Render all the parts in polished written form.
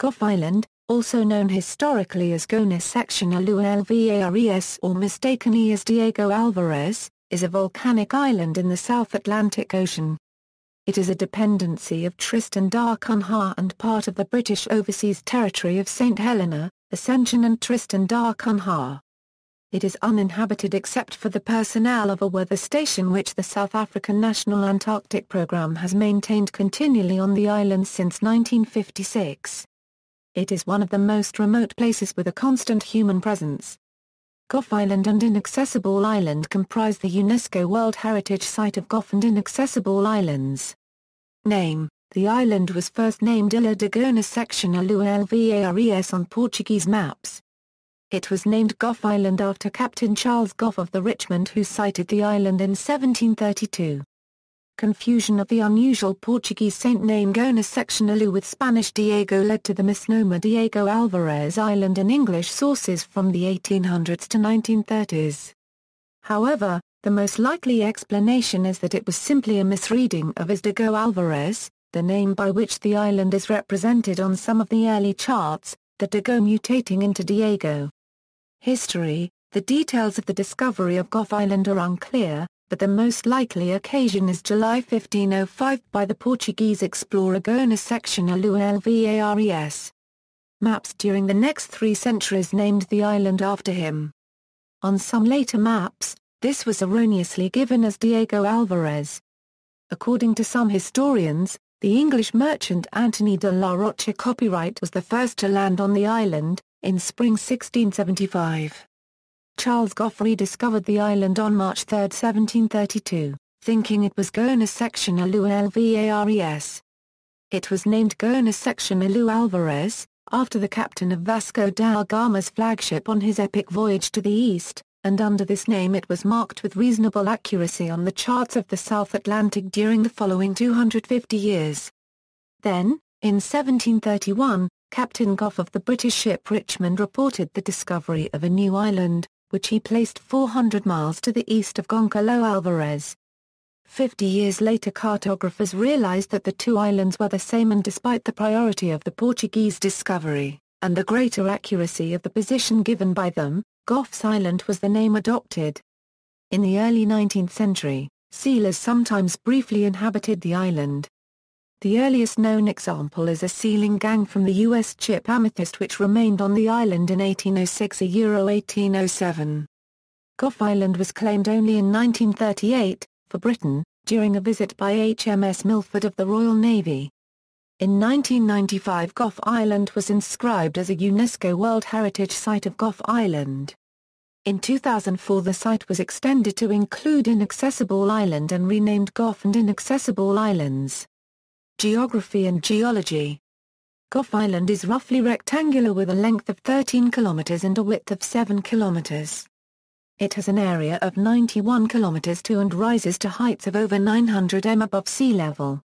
Gough Island, also known historically as Gonçalo Álvares or mistakenly as Diego Alvarez, is a volcanic island in the South Atlantic Ocean. It is a dependency of Tristan da Cunha and part of the British Overseas Territory of Saint Helena, Ascension and Tristan da Cunha. It is uninhabited except for the personnel of a weather station which the South African National Antarctic Programme has maintained continually on the island since 1956. It is one of the most remote places with a constant human presence. Gough Island and Inaccessible Island comprise the UNESCO World Heritage Site of Gough and Inaccessible Islands. Name: the island was first named Ilha de Gonçalo Álvares on Portuguese maps. It was named Gough Island after Captain Charles Gough of the Richmond who sighted the island in 1732. Confusion of the unusual Portuguese saint name Gonçalo with Spanish Diego led to the misnomer Diego Alvarez Island in English sources from the 1800s to 1930s. However, the most likely explanation is that it was simply a misreading of as Diego Alvarez, the name by which the island is represented on some of the early charts, the Diego mutating into Diego. History: the details of the discovery of Gough Island are unclear, but the most likely occasion is July 1505 by the Portuguese explorer Gonçalo Álvares. Maps during the next 3 centuries named the island after him. On some later maps, this was erroneously given as Diego Alvarez. According to some historians, the English merchant Anthony de la Rocha Copyright was the first to land on the island, in spring 1675. Charles Gough rediscovered the island on March 3, 1732, thinking it was Gonçalo Álvares. It was named Gonçalo Álvares, after the captain of Vasco da Gama's flagship on his epic voyage to the east, and under this name it was marked with reasonable accuracy on the charts of the South Atlantic during the following 250 years. Then, in 1731, Captain Gough of the British ship Richmond reported the discovery of a new island, which he placed 400 miles to the east of Gonçalo Álvares. 50 years later cartographers realized that the two islands were the same, and despite the priority of the Portuguese discovery, and the greater accuracy of the position given by them, Gough's Island was the name adopted. In the early 19th century, sealers sometimes briefly inhabited the island. The earliest known example is a sealing gang from the U.S. ship Amethyst which remained on the island in 1806–1807. Gough Island was claimed only in 1938, for Britain, during a visit by HMS Milford of the Royal Navy. In 1995 Gough Island was inscribed as a UNESCO World Heritage Site of Gough Island. In 2004 the site was extended to include Inaccessible Island and renamed Gough and Inaccessible Islands. Geography and Geology. Gough Island is roughly rectangular with a length of 13 kilometers and a width of 7 kilometers. It has an area of 91 kilometers to and rises to heights of over 900 m above sea level.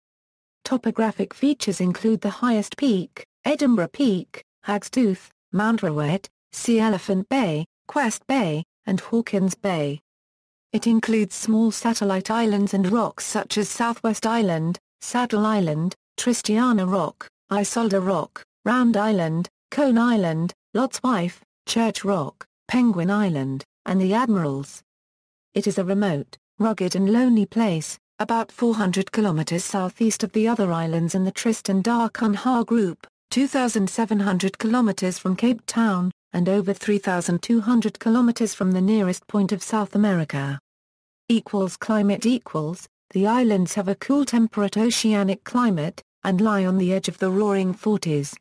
Topographic features include the highest peak, Edinburgh Peak, Hag's Tooth, Mount Rowett, Sea Elephant Bay, Quest Bay, and Hawkins Bay. It includes small satellite islands and rocks such as Southwest Island, Saddle Island, Tristiana Rock, Isolde Rock, Round Island, Cone Island, Lot's Wife, Church Rock, Penguin Island, and the Admirals. It is a remote, rugged and lonely place, about 400 kilometers southeast of the other islands in the Tristan da Cunha group, 2,700 kilometers from Cape Town, and over 3,200 kilometers from the nearest point of South America. Climate The islands have a cool temperate oceanic climate, and lie on the edge of the Roaring Forties.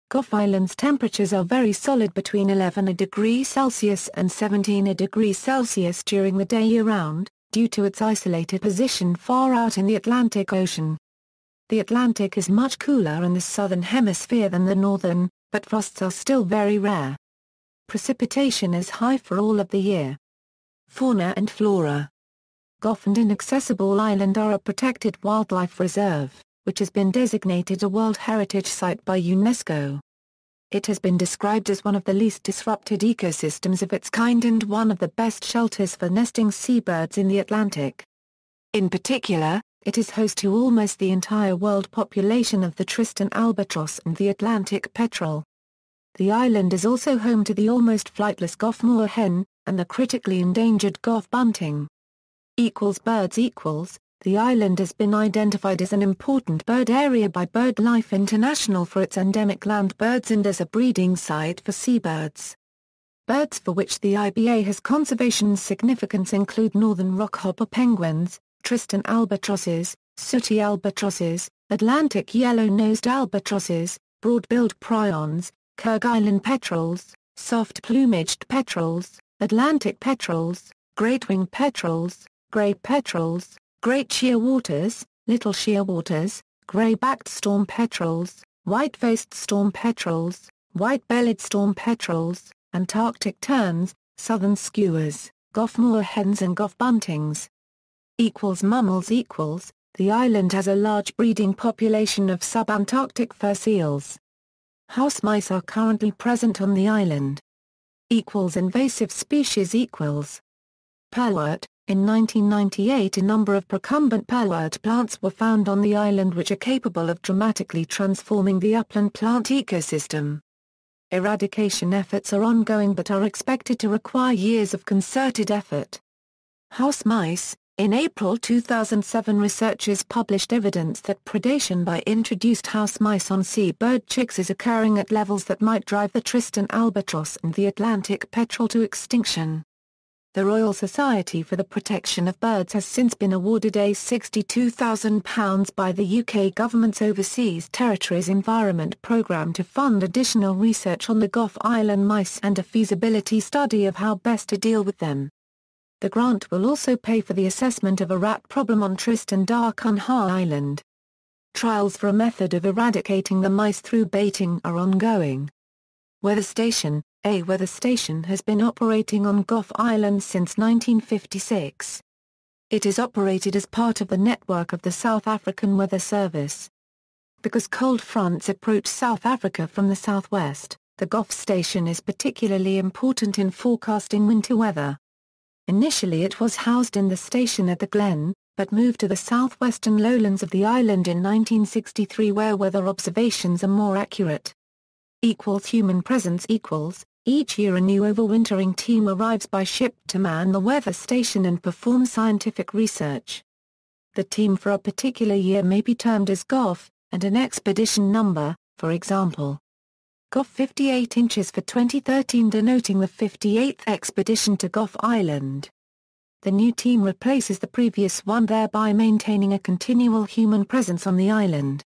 Gough Island's temperatures are very solid between 11 degrees Celsius and 17 degrees Celsius during the day year-round, due to its isolated position far out in the Atlantic Ocean. The Atlantic is much cooler in the southern hemisphere than the northern, but frosts are still very rare. Precipitation is high for all of the year. Fauna and Flora. Gough and Inaccessible Island are a protected wildlife reserve, which has been designated a World Heritage Site by UNESCO. It has been described as one of the least disrupted ecosystems of its kind and one of the best shelters for nesting seabirds in the Atlantic. In particular, It is host to almost the entire world population of the Tristan albatross and the Atlantic petrel. The island is also home to the almost flightless Gough moorhen, and the critically endangered Gough bunting. Birds. The island has been identified as an important bird area by BirdLife International for its endemic land birds and as a breeding site for seabirds. Birds for which the IBA has conservation significance include northern rockhopper penguins, Tristan albatrosses, sooty albatrosses, Atlantic yellow-nosed albatrosses, broad-billed prions, Gough Island petrels, soft-plumaged petrels, Atlantic petrels, great-winged petrels, grey petrels, great shearwaters, little shearwaters, grey-backed storm petrels, white-faced storm petrels, white-bellied storm petrels, Antarctic terns, southern skuas, Gough moorhens and Gough buntings. Mammals. The island has a large breeding population of subantarctic fur seals. House mice are currently present on the island. Invasive species. Pearlwort. In 1998 a number of procumbent pearlwort plants were found on the island which are capable of dramatically transforming the upland plant ecosystem. Eradication efforts are ongoing but are expected to require years of concerted effort. House mice. In April 2007 researchers published evidence that predation by introduced house mice on seabird chicks is occurring at levels that might drive the Tristan albatross and the Atlantic petrel to extinction. The Royal Society for the Protection of Birds has since been awarded £62,000 by the UK government's Overseas Territories Environment Programme to fund additional research on the Gough Island mice and a feasibility study of how best to deal with them. The grant will also pay for the assessment of a rat problem on Tristan da Cunha Island. Trials for a method of eradicating the mice through baiting are ongoing. Weather station. A weather station has been operating on Gough Island since 1956. It is operated as part of the network of the South African Weather Service. Because cold fronts approach South Africa from the southwest, the Gough station is particularly important in forecasting winter weather. Initially it was housed in the station at the Glen, but moved to the southwestern lowlands of the island in 1963 where weather observations are more accurate. Human presence. Each year a new overwintering team arrives by ship to man the weather station and perform scientific research. The team for a particular year may be termed as Gough, and an expedition number, for example. Gough 58 inches for 2013 denoting the 58th expedition to Gough Island. The new team replaces the previous one thereby maintaining a continual human presence on the island.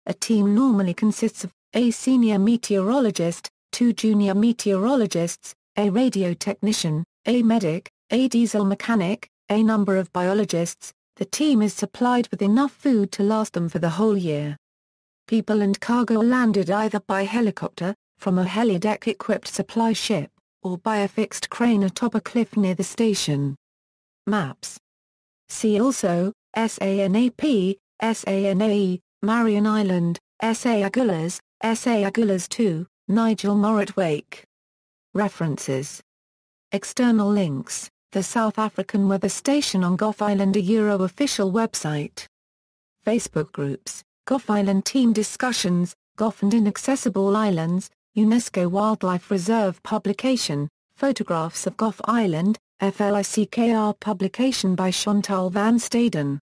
A team normally consists of a senior meteorologist, 2 junior meteorologists, a radio technician, a medic, a diesel mechanic, a number of biologists. The team is supplied with enough food to last them for the whole year. People and cargo are landed either by helicopter, from a helideck-equipped supply ship, or by a fixed crane atop a cliff near the station. Maps. See also, SANAP, SANAE, Marion Island, SA Agulhas, SA Agulhas 2, Nigel Morritt-Wake. References. External links, the South African Weather Station on Gough Island, a Euro official website. Facebook groups, Gough Island Team Discussions, Gough and Inaccessible Islands, UNESCO Wildlife Reserve publication, Photographs of Gough Island, FLICKR publication by Chantal van Staden.